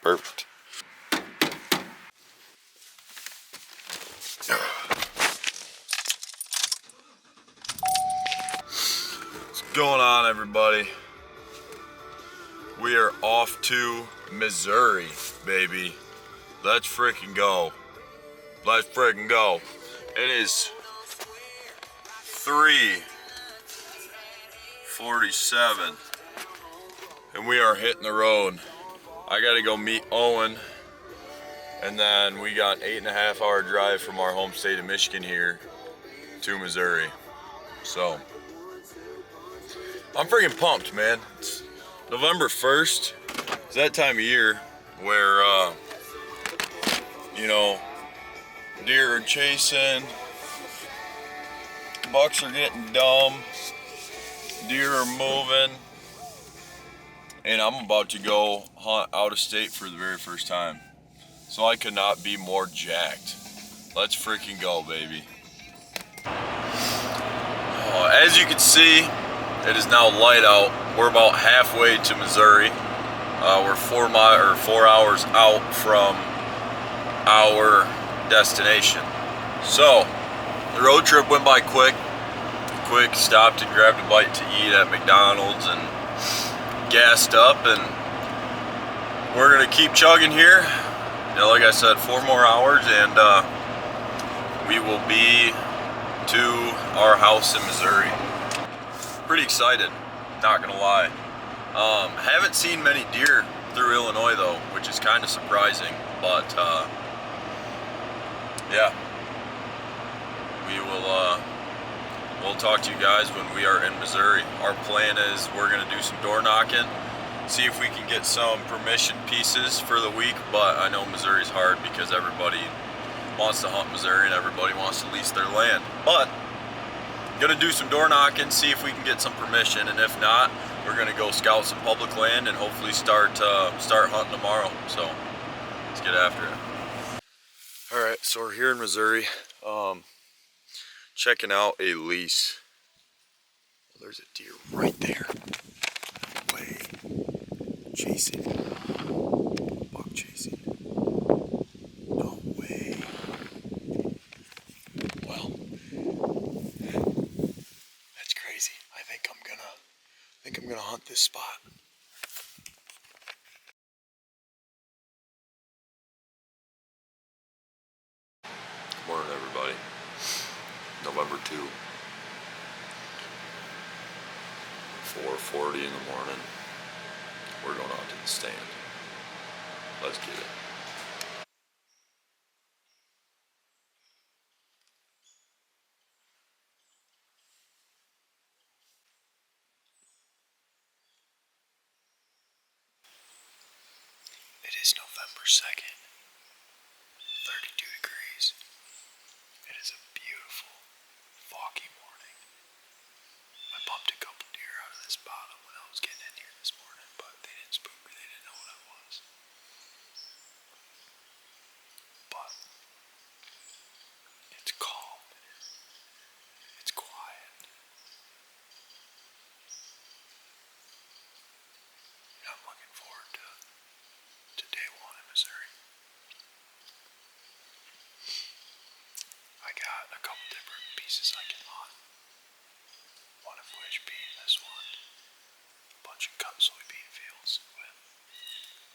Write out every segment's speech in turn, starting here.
Perfect. What's going on, everybody? We are off to Missouri, baby. Let's freaking go. Let's freaking go. It is 3:47 and we are hitting the road. I gotta go meet Owen, and then we got an 8.5 hour drive from our home state of Michigan here to Missouri. So I'm freaking pumped, man. It's November 1st. It's that time of year where deer are chasing, bucks are getting dumb, deer are moving, and I'm about to go hunt out of state for the very first time. So I could not be more jacked. Let's freaking go, baby. As you can see, it is now light out. We're about halfway to Missouri. We're 4 hours out from our destination. So the road trip went by quick. Stopped and grabbed a bite to eat at McDonald's and gassed up, and we're gonna keep chugging here. Like I said, 4 more hours and we will be to our house in Missouri. Pretty excited, not gonna lie. Haven't seen many deer through Illinois though, which is kind of surprising, but yeah, we'll talk to you guys when we are in Missouri. Our plan is we're gonna do some door knocking, see if we can get some permission pieces for the week, but I know Missouri's hard because everybody wants to hunt Missouri and everybody wants to lease their land. But gonna do some door knocking, see if we can get some permission, and if not, we're gonna go scout some public land and hopefully start hunting tomorrow. So let's get after it. All right, so we're here in Missouri, checking out a lease. Well, there's a deer right there. No way. Chasing. Buck chasing. No way. Well, that's crazy. I think I'm gonna hunt this spot. Good morning, everybody. November 2. 4:40 in the morning. We're going out to the stand. Let's get it. It is November 2nd, 32 degrees. It is a beautiful, foggy morning. I bumped a couple deer out of this bottom when I was getting in here this morning, but they didn't spook me, they didn't know what I was. But it's calm, it's quiet. And I'm looking forward to day one in Missouri. I got a couple different pieces I can hunt. One of which being this one. A bunch of cut soybean fields with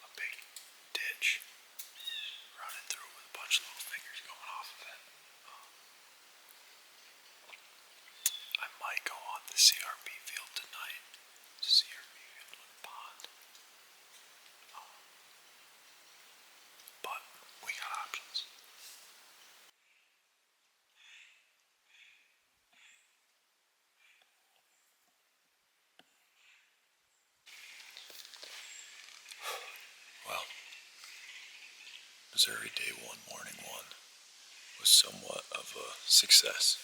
a big ditch running through with a bunch of little fingers going off of it. I might go on the CRP field tonight. CRP field with a pond. But we got options. Well, Missouri day one, morning one, was somewhat of a success.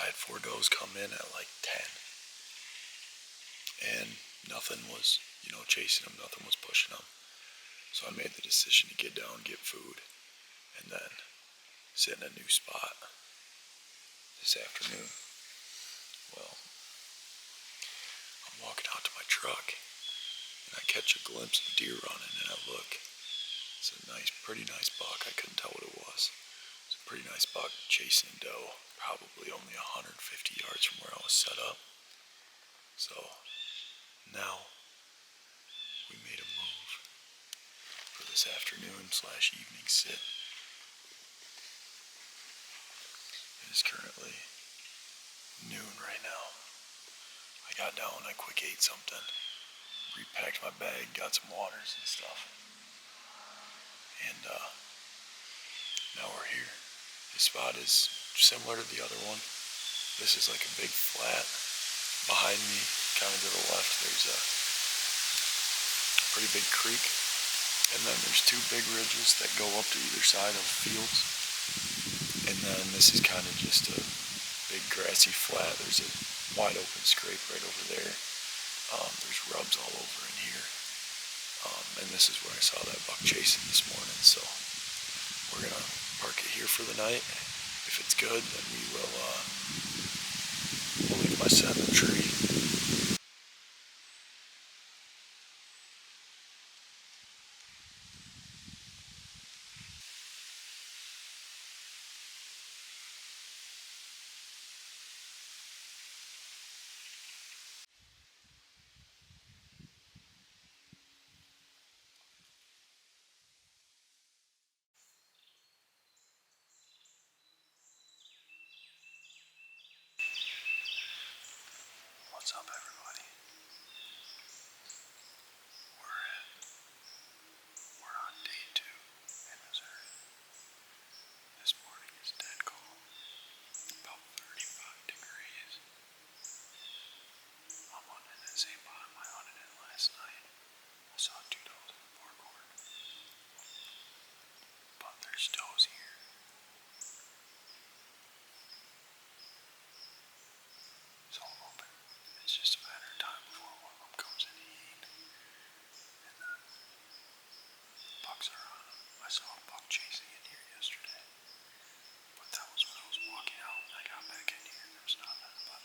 I had 4 does come in at like 10, and nothing was, chasing them, nothing was pushing them. So I made the decision to get down, get food, and then sit in a new spot this afternoon. Well, I'm walking out to my truck, and I catch a glimpse of deer running, and I look. It's a pretty nice buck. I couldn't tell what it was. It's a pretty nice buck chasing a doe, probably only 150 yards from where I was set up. So now we made a move for this afternoon/evening sit. It is currently noon right now. I got down, I quick ate something, repacked my bag, got some waters and stuff. And now we're here. This spot is similar to the other one. This is like a big flat. Behind me, kind of to the left, there's a pretty big creek. And then there's two big ridges that go up to either side of fields. And then this is kind of just a big grassy flat. There's a wide open scrape right over there. There's rubs all over in here. And this is where I saw that buck chasing this morning. So we're going to park it here for the night. If it's good, then we'll leave my set in the tree. What's up, everybody? We're on day 2 in Missouri. This morning is dead cold, about 35 degrees. I'm hunting in the same bottom I hunted in last night. I saw 2 does in the forecourt, but there's does here. So I'm hoping it's just a matter of time before one of them comes in to eat. And then bucks are on them. I saw a buck chasing in here yesterday, but that was when I was walking out and I got back in here and there was nothing. But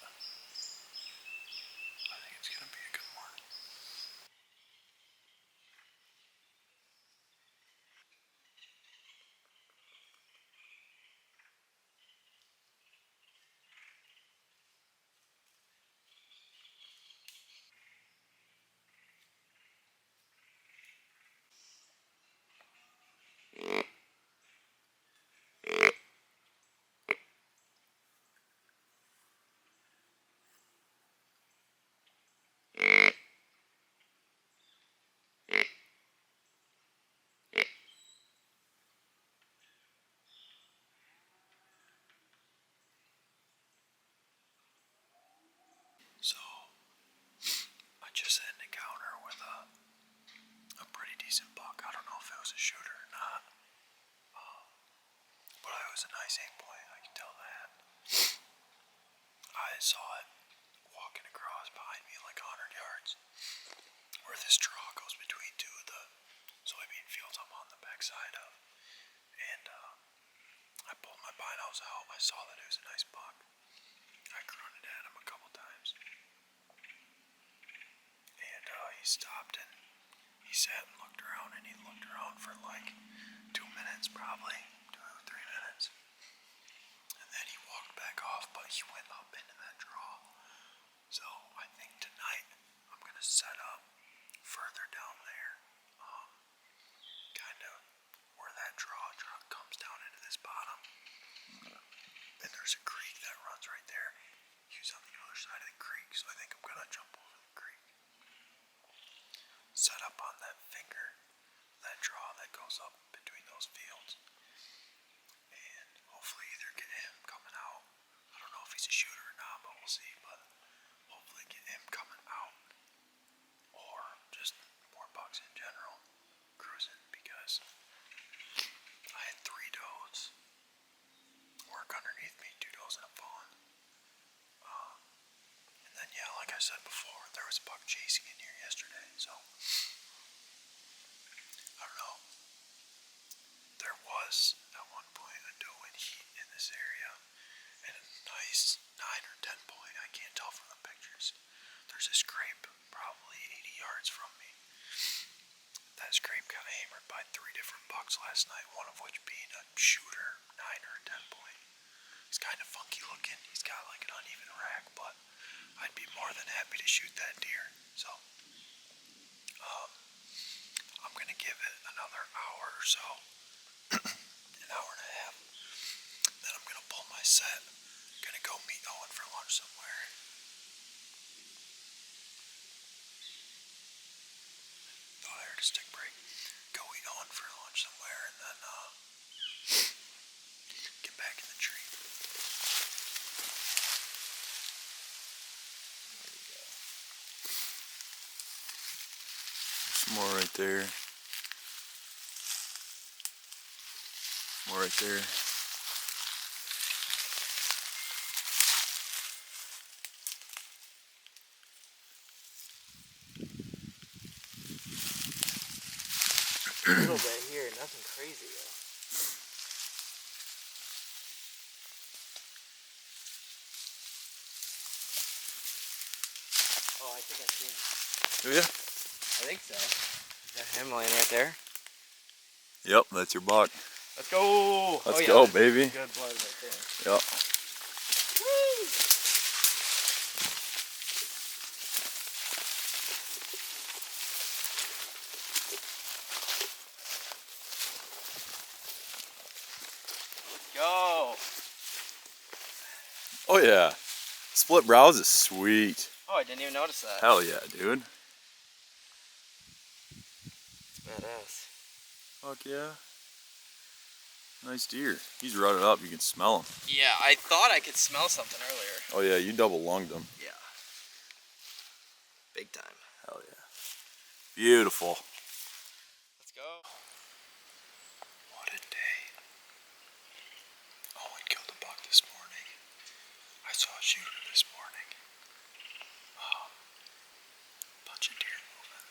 I think it's going to be a good morning. So, I just had an encounter with a pretty decent buck. I don't know if it was a shooter or not, but it was a nice aim point, I can tell that. I saw it walking across behind me like 100 yards, where this draw goes between 2 of the soybean fields I'm on the backside of. And I pulled my binos out. I saw that it was a nice buck. I grunted at him a couple times. And he stopped and he sat and looked around, and he looked around for like 2 minutes, probably 2 or 3 minutes. And then he walked back off, but he went up into that draw. So I think tonight I'm going to set up further down there, kind of where that draw comes down into this bottom. And there's a creek that runs right there. He's on the other side of the creek, so I think I'm going to jump over the creek. Set up on that finger, that draw that goes up between those fields. And hopefully either get him coming out. I don't know if he's a shooter or not, but we'll see. But hopefully get him coming out. Or just more bucks in general cruising, because I had 3 does work underneath me, 2 does and a fawn. And then yeah, like I said before, there was a buck chasing in here yesterday, so I don't know. There was at one point a doe in heat in this area, and a nice 9 or 10 point, I can't tell from the pictures. There's a scrape probably 80 yards from me, looking. He's got like an uneven rack, but I'd be more than happy to shoot that deer. So I'm gonna give it another hour or so, an hour and a half. Then I'm gonna pull my set. Gonna go meet Owen for lunch somewhere. Thought I heard a stick break. Go eat Owen for lunch somewhere, and then get back in the tree. Some more right there. More right there. A little bit here, nothing crazy though. Oh, I think I see him. Do ya? I think so. Is that him laying right there? Yep, that's your buck. Let's go! Let's go, baby. Good blood right there. Yep. Woo! Go! Oh yeah. Split brows is sweet. Oh, I didn't even notice that. Hell yeah, dude. It's badass. Fuck yeah. Nice deer. He's rutted up. You can smell him. Yeah, I thought I could smell something earlier. Oh yeah, you double lunged him. Yeah. Big time. Hell yeah. Beautiful. Let's go. What a day. Owen killed a buck this morning. I saw a shooter this morning. Bunch of deer moving.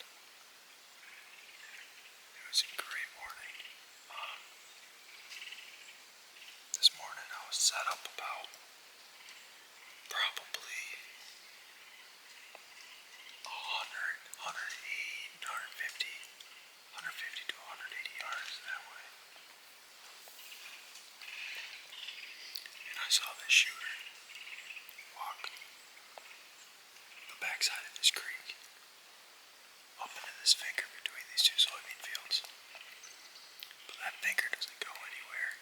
It was a great morning. This morning I was set up about probably 100, 180, 150 to 180 yards that way. And I saw this shooter walk the backside of this creek up into this finger between these two soybean fields. But that finger doesn't go anywhere.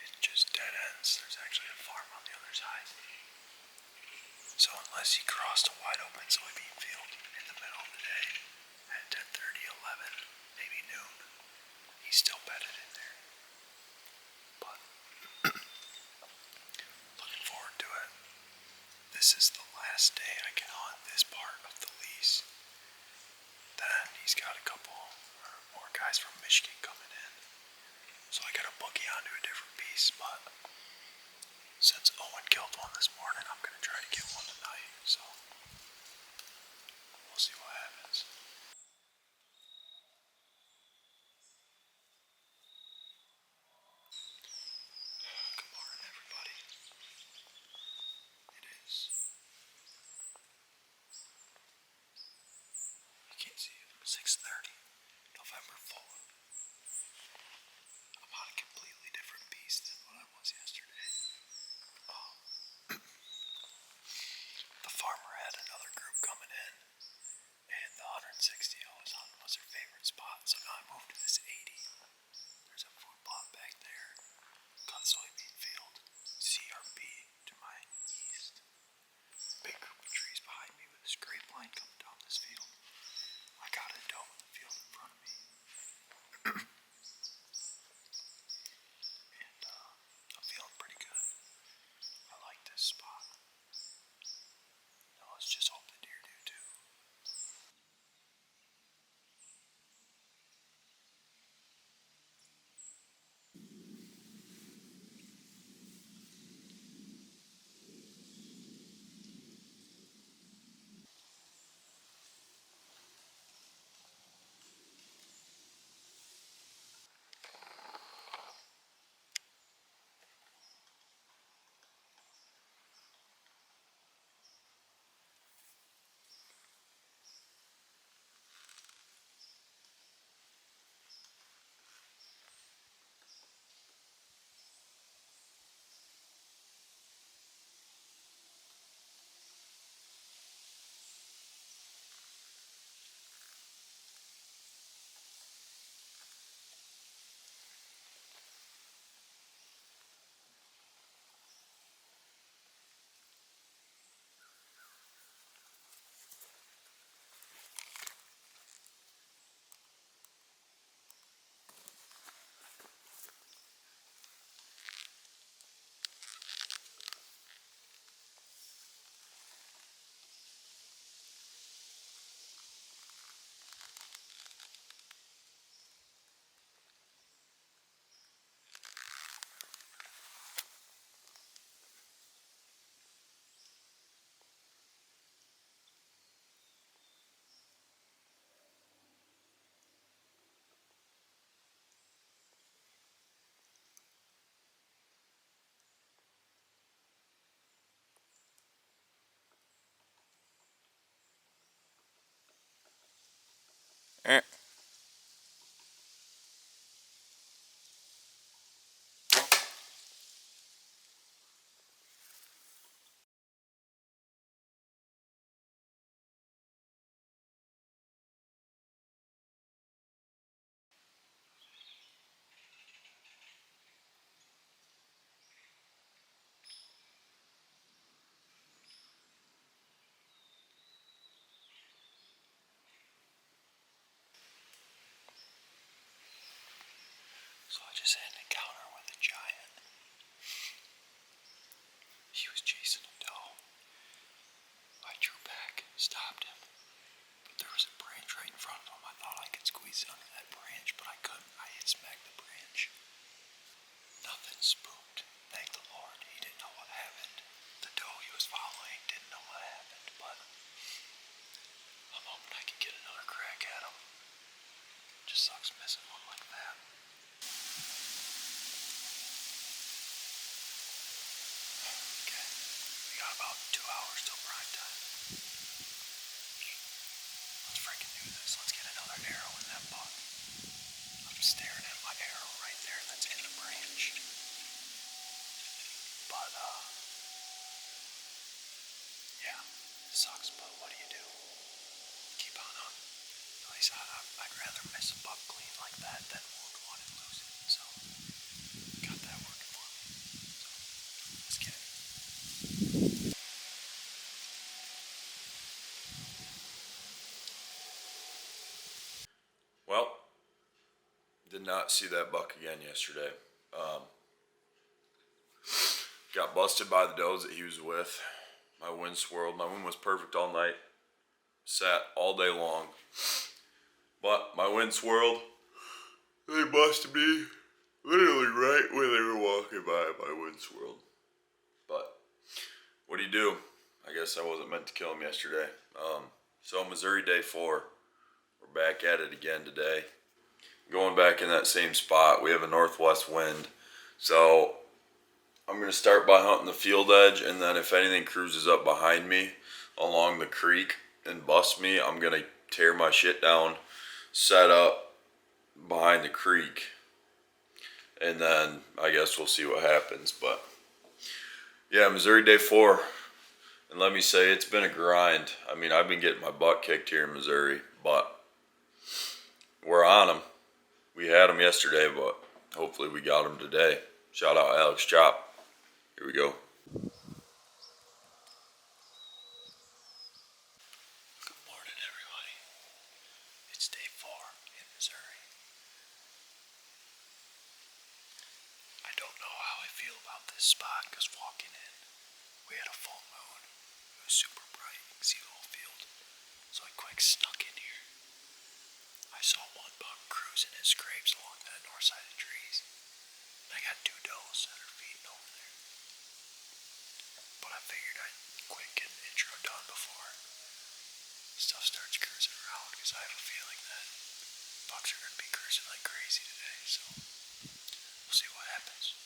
It just dead ends. There's actually a farm on the other side. So unless he crossed a wide open soybean field in the middle of the day at 10:30, 11, maybe noon, he's still bedded in there. But looking forward to it. This is the last day I can hunt this part of the lease. Then he's got a couple or more guys from Michigan coming in. So I gotta boogie onto a different piece, but since Owen killed one this morning, I'm gonna try to get one tonight, so we'll see what happens. Good morning, everybody. It is, you can't see it, 6:30, November 4th. I'm on a completely different piece than what I was yesterday. The farmer had another group coming in, and the 160 Eh. So I just had an encounter with a giant. He was chasing a doe. I drew back, stopped him. But there was a branch right in front of him. I thought I could squeeze under that branch, but I couldn't. I hit smacked the branch. Nothing spooked. Thank the Lord. He didn't know what happened. The doe he was following didn't know what happened, but I'm hoping I can get another crack at him. Just sucks missing one like that. Okay, we got about 2 hours till prime time. Let's freaking do this. Let's get another arrow in that buck. I'm staring at my arrow right there that's in the branch. But, yeah, it sucks, but what do you do? Keep on up. At least I'd rather miss a buck clean like that than wound one and lose it. So, got that working for me. So, let's get it. Well, did not see that buck again yesterday. Got busted by the does that he was with. My wind swirled. My wind was perfect all night. Sat all day long. But my wind swirled. They busted me literally right when they were walking by. My wind swirled. But what do you do? I guess I wasn't meant to kill him yesterday. So Missouri day 4. We're back at it again today. Going back in that same spot. We have a northwest wind. So I'm going to start by hunting the field edge, and then if anything cruises up behind me along the creek and busts me, I'm going to tear my shit down, set up behind the creek, and then I guess we'll see what happens. But yeah, Missouri day 4, and let me say it's been a grind. I mean, I've been getting my butt kicked here in Missouri, but we're on them. We had them yesterday, but hopefully we got them today. Shout out Alex Chop. Here we go. Good morning, everybody. It's day 4 in Missouri. I don't know how I feel about this spot, because walking in, we had a full moon. It was super bright. You can see the whole field. So I quick snuck in here. I saw one buck cruising his scrapes along that north side of the trees. And I got 2 does that are feeding over there. But I figured I'd quick get an intro done before stuff starts cruising around, because I have a feeling that bucks are going to be cruising like crazy today. So we'll see what happens.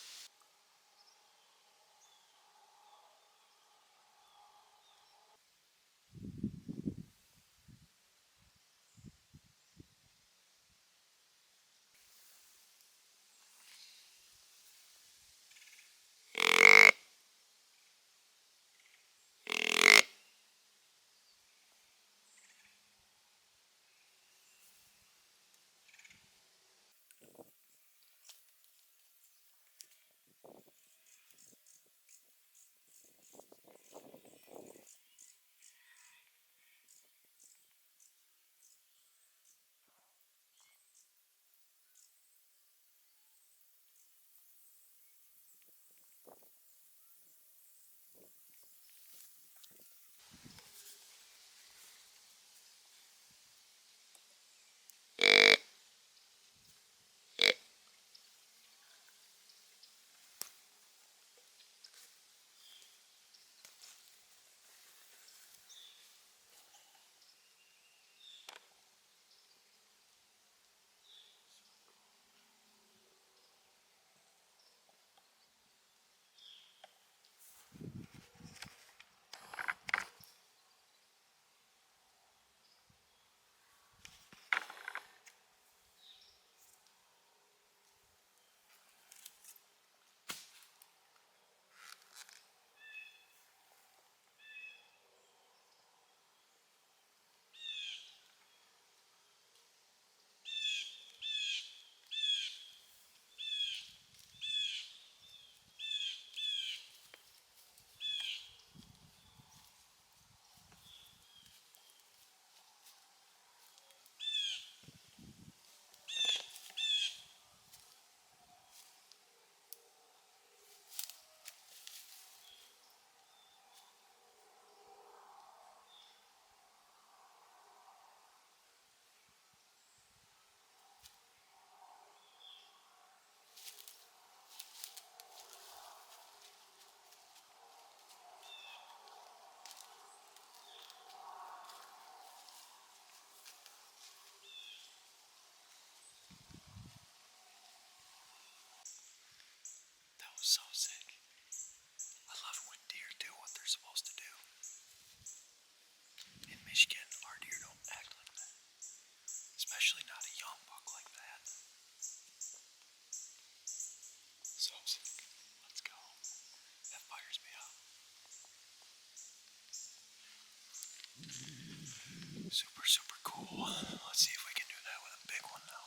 was so sick. I love it when deer do what they're supposed to do. In Michigan, our deer don't act like that. Especially not a young buck like that. So sick. Let's go. That fires me up. Super, super cool. Let's see if we can do that with a big one now.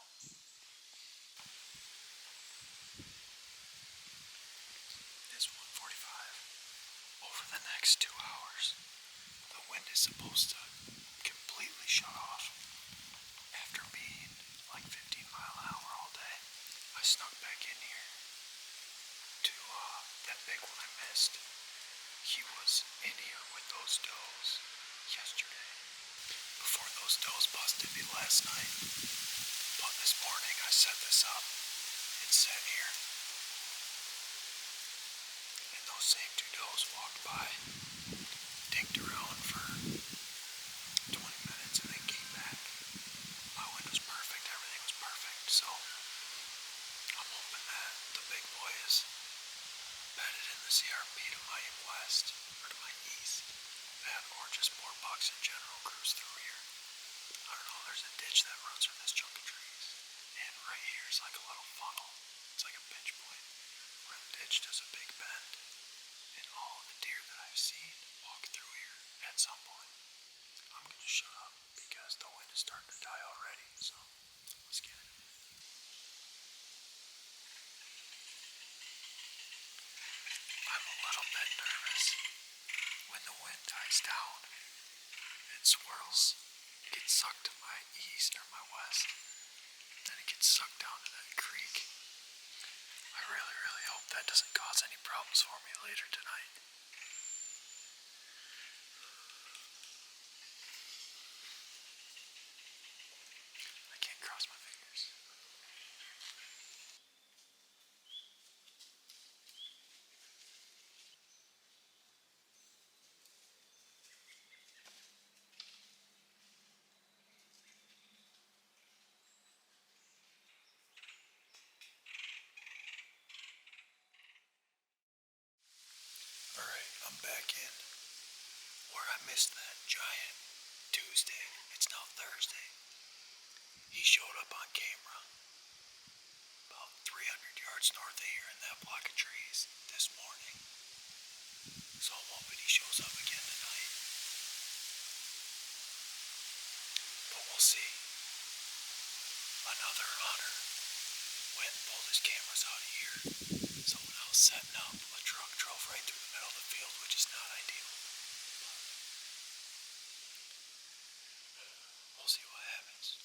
It's 1:45. Over the next 2 hours, the wind is supposed to completely shut off. After being like 15-mile-an-hour all day, I snuck back in here to that big one I missed. He was in here with those does yesterday. Before those does busted me last night. But this morning I set this up and sat here. And those same two does walked by, dinked around for 20 minutes and then came back. My wind was perfect, everything was perfect, so I'm hoping that the big boy is bedded in the CRP to my west, or to my east. That, or just more bucks in general cruise through here. I don't know, there's a ditch that runs through this chunk of trees. And right here is like a little funnel. It's like a pinch point where the ditch does a big bend. And all of the deer that I've seen walk through here at some point. I'm gonna shut up because the wind is starting to die already, so let's get it. I'm a little bit nervous when the wind dies down. It swirls, it gets sucked to my east or my west, then it gets sucked down to that creek. I really, really hope that doesn't cause any problems for me later tonight. I can't cross my fingers. Alright, I'm back in. Where I missed that giant Tuesday, it's now Thursday. He showed up on camera about 300 yards north of here in that block of trees this morning. So I'm hoping he shows up again tonight. But we'll see. Another hunter went and pulled his cameras out of here. So when I was setting up, a truck drove right through the middle of the field, which is not ideal. We'll see what happens.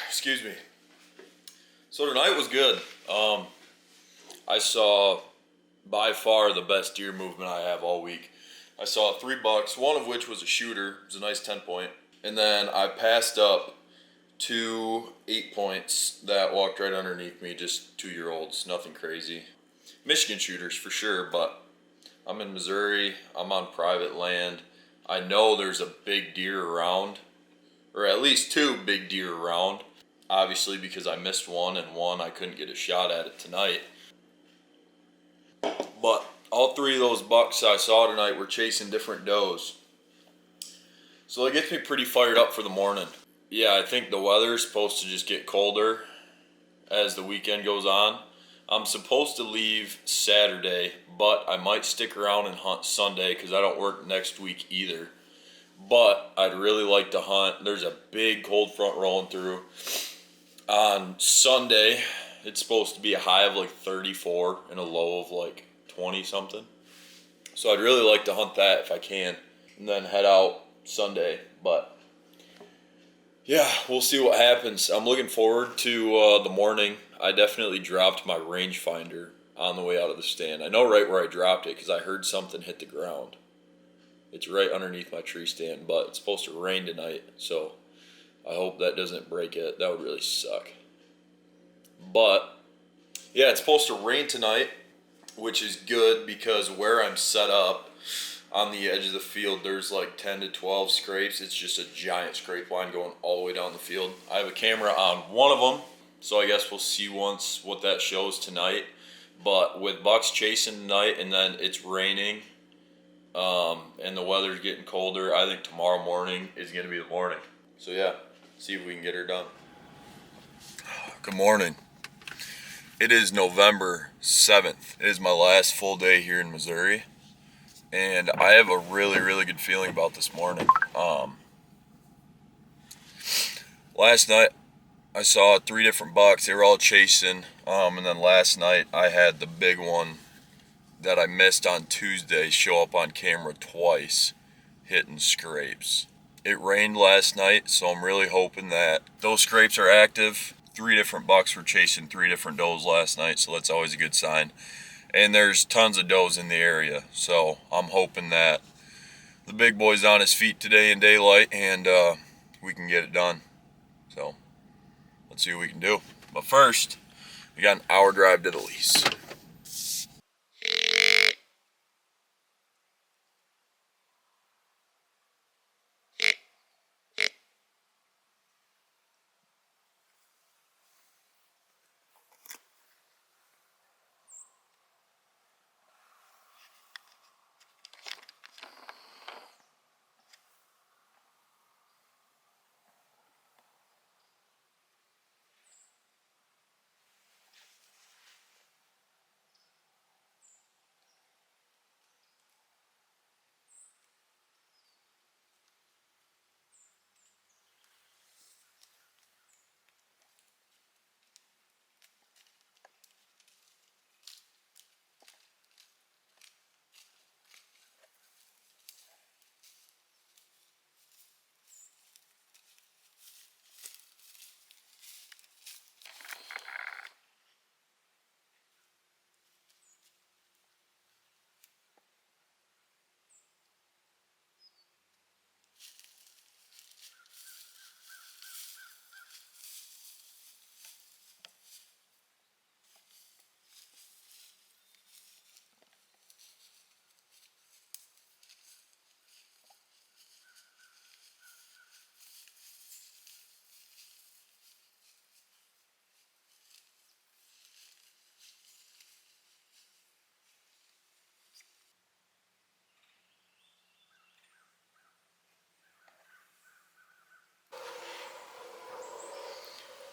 Excuse me. So tonight was good. I saw by far the best deer movement I have all week. I saw 3 bucks, one of which was a shooter. It was a nice 10 point. And then I passed up 2 8 points that walked right underneath me, just 2-year-olds, nothing crazy. Michigan shooters for sure, but I'm in Missouri, I'm on private land. I know there's a big deer around, or at least 2 big deer around. Obviously, because I missed one and one, I couldn't get a shot at it tonight. But all 3 of those bucks I saw tonight were chasing different does. So that gets me pretty fired up for the morning. Yeah, I think the weather is supposed to just get colder as the weekend goes on. I'm supposed to leave Saturday, but I might stick around and hunt Sunday because I don't work next week either. But I'd really like to hunt. There's a big cold front rolling through. On Sunday, it's supposed to be a high of like 34 and a low of like 20 something. So I'd really like to hunt that if I can, and then head out Sunday. But yeah, we'll see what happens. I'm looking forward to the morning. I definitely dropped my rangefinder on the way out of the stand. I know right where I dropped it because I heard something hit the ground. It's right underneath my tree stand, but it's supposed to rain tonight, so I hope that doesn't break it. That would really suck. But yeah, it's supposed to rain tonight, which is good because where I'm set up on the edge of the field, there's like 10 to 12 scrapes. It's just a giant scrape line going all the way down the field. I have a camera on one of them, so I guess we'll see once what that shows tonight. But with bucks chasing tonight and then it's raining, and the weather's getting colder, I think tomorrow morning is going to be the morning. So yeah, see if we can get her done. Good morning. It is November 7th. It is my last full day here in Missouri, and I have a really, really good feeling about this morning. Last night I saw 3 different bucks. They were all chasing, and then last night I had the big one that I missed on Tuesday show up on camera twice, hitting scrapes. It rained last night, so I'm really hoping that those scrapes are active. 3 different bucks were chasing 3 different does last night, so that's always a good sign. And there's tons of does in the area, so I'm hoping that the big boy's on his feet today in daylight and we can get it done. So let's see what we can do. But first, we got an hour drive to the lease.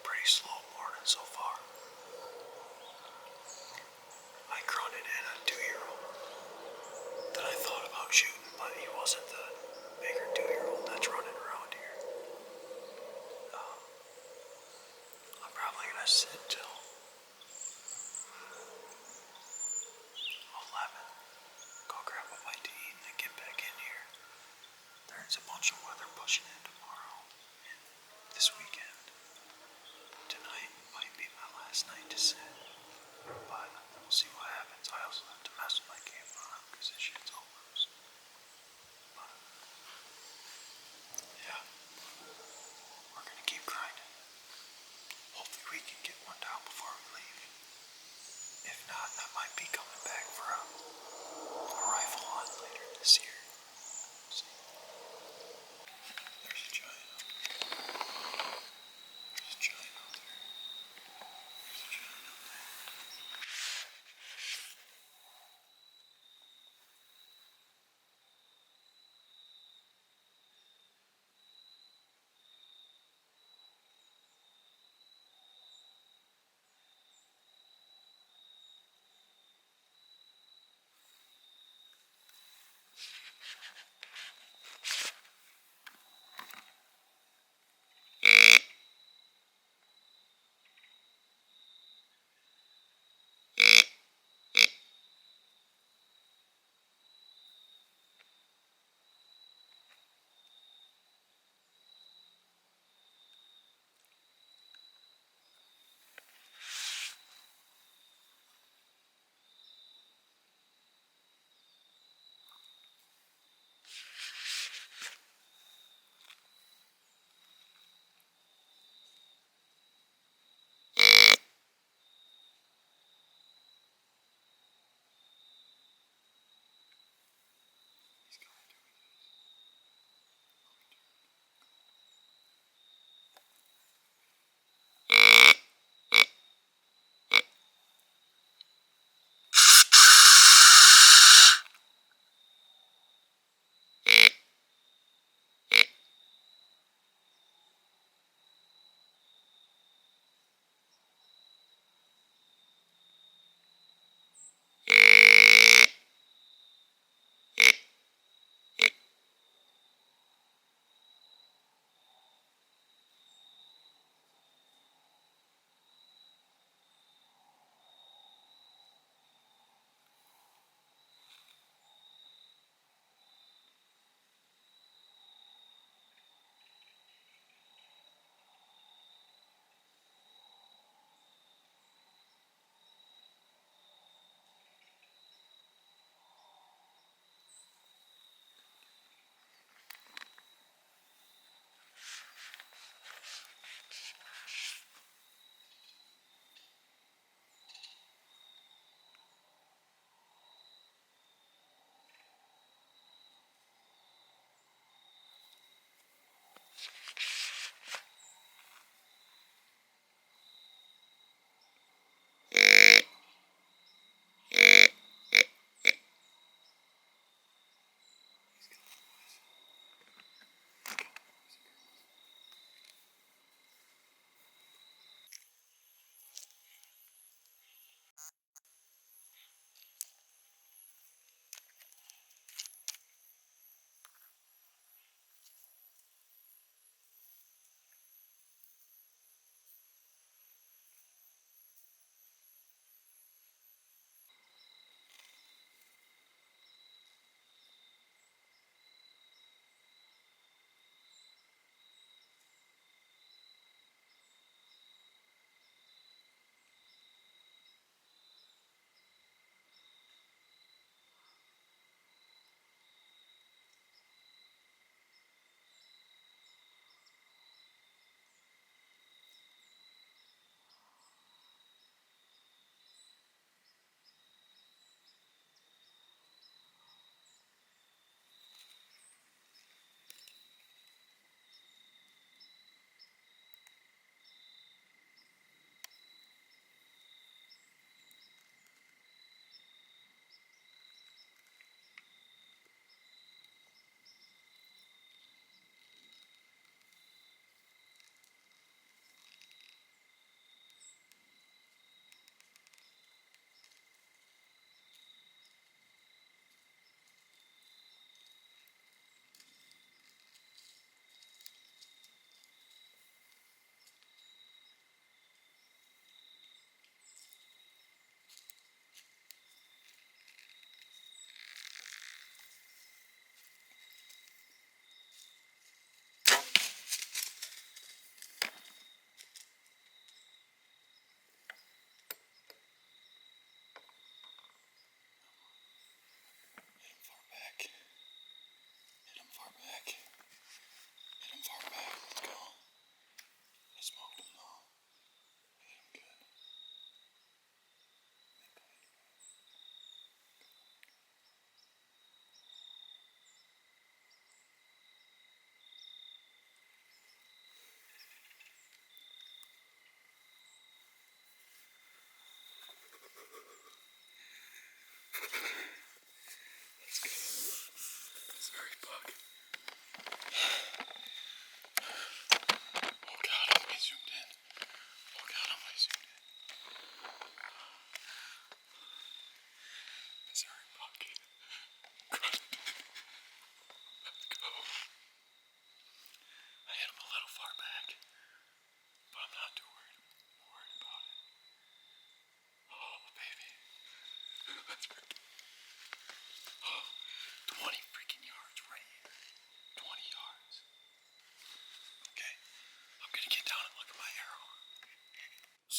Pretty slow morning so far. I grunted in a 2-year-old that I thought about shooting, but he wasn't the bigger 2-year-old that's running around here. I'm probably gonna sit till 11, go grab a bite to eat, and then get back in here. There's a bunch of weather pushing in tomorrow and this weekend. Tonight might be my last night to sit, but we'll see what happens. I also have to mess with my camera because this shit's all loose. But yeah, we're gonna keep grinding. Hopefully we can get one down before we leave. If not, I might be coming back for a rifle hunt later this year. See. There's a giant. There's a giant out there. There's a giant out there.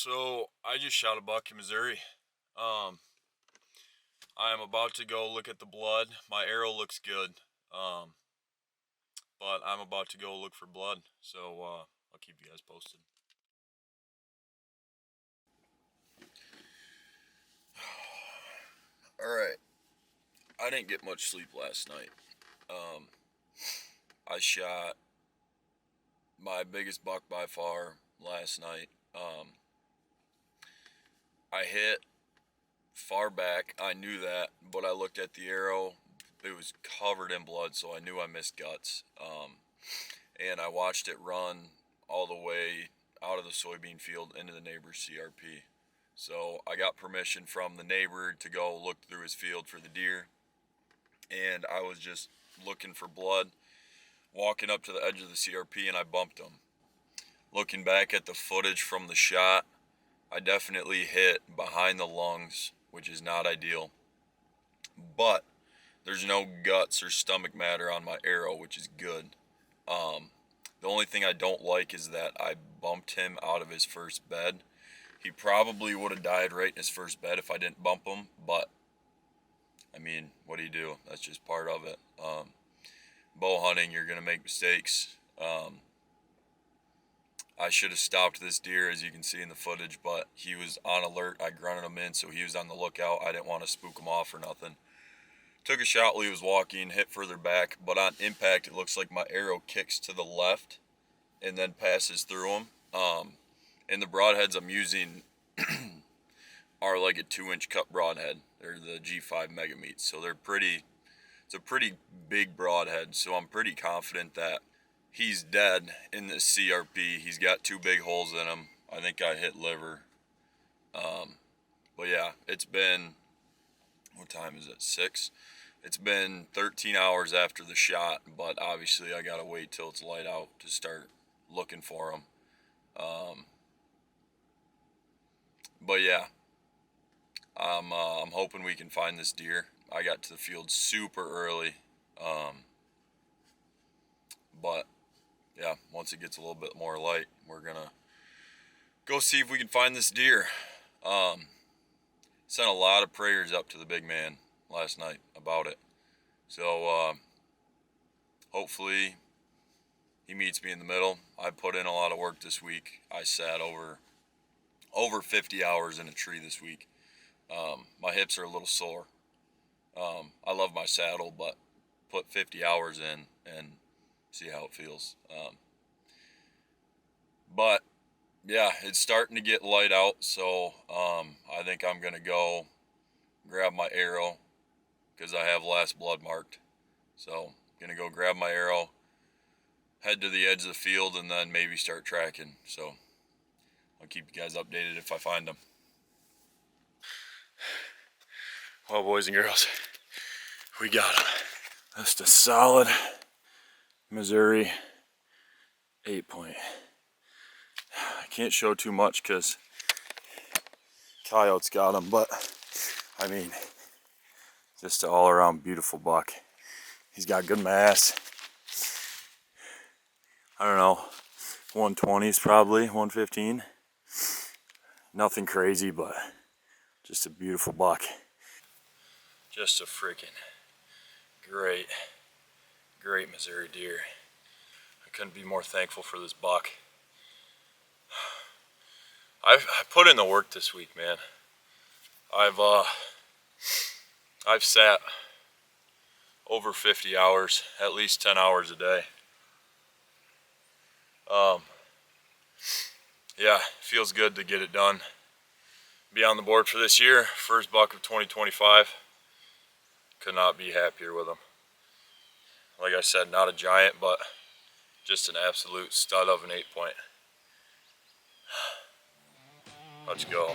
So I just shot a buck in Missouri. I am about to go look at the blood. My arrow looks good, but I'm about to go look for blood. So I'll keep you guys posted. All right. I didn't get much sleep last night. I shot my biggest buck by far last night. I hit far back. I knew that, but I looked at the arrow. It was covered in blood, so I knew I missed guts. And I watched it run all the way out of the soybean field into the neighbor's CRP. So I got permission from the neighbor to go look through his field for the deer. And I was just looking for blood, walking up to the edge of the CRP, and I bumped him. Looking back at the footage from the shot, I definitely hit behind the lungs, which is not ideal. But there's no guts or stomach matter on my arrow, which is good. The only thing I don't like is that I bumped him out of his first bed. He probably would have died right in his first bed if I didn't bump him, but I mean, what do you do? That's just part of it. Bow hunting, you're going to make mistakes. I should have stopped this deer, as you can see in the footage, but he was on alert. I grunted him in, so he was on the lookout. I didn't want to spook him off or nothing. Took a shot while he was walking, hit further back, but on impact, it looks like my arrow kicks to the left and then passes through him. And the broadheads I'm using are like a 2-inch cut broadhead. They're the G5 Mega Meats, so it's a pretty big broadhead, so I'm pretty confident that he's dead in this CRP. He's got 2 big holes in him. I think I hit liver. But yeah, it's been, what time is it, 6? It's been 13 hours after the shot, but obviously I gotta wait till it's light out to start looking for him. But yeah, I'm hoping we can find this deer. I got to the field super early, but yeah, once it gets a little bit more light, we're gonna go see if we can find this deer. Sent a lot of prayers up to the big man last night about it. So hopefully he meets me in the middle. I put in a lot of work this week. I sat over 50 hours in a tree this week. My hips are a little sore. I love my saddle, but put 50 hours in and see how it feels. But yeah, it's starting to get light out, so I think I'm gonna go grab my arrow because I have last blood marked. So gonna go grab my arrow, head to the edge of the field, and then maybe start tracking. So I'll keep you guys updated if I find them. Well, boys and girls, we got him. That's a solid Missouri 8-point. I can't show too much because coyotes got him, but I mean, just an all-around beautiful buck. He's got good mass. I don't know, 120s probably, 115. Nothing crazy, but just a beautiful buck. Just a freaking great Missouri deer. I couldn't be more thankful for this buck. I put in the work this week, man. I've sat over 50 hours, at least 10 hours a day. Yeah, feels good to get it done. Be on the board for this year, first buck of 2025. Could not be happier with him. Like I said, not a giant, but just an absolute stud of an 8-point. Let's go.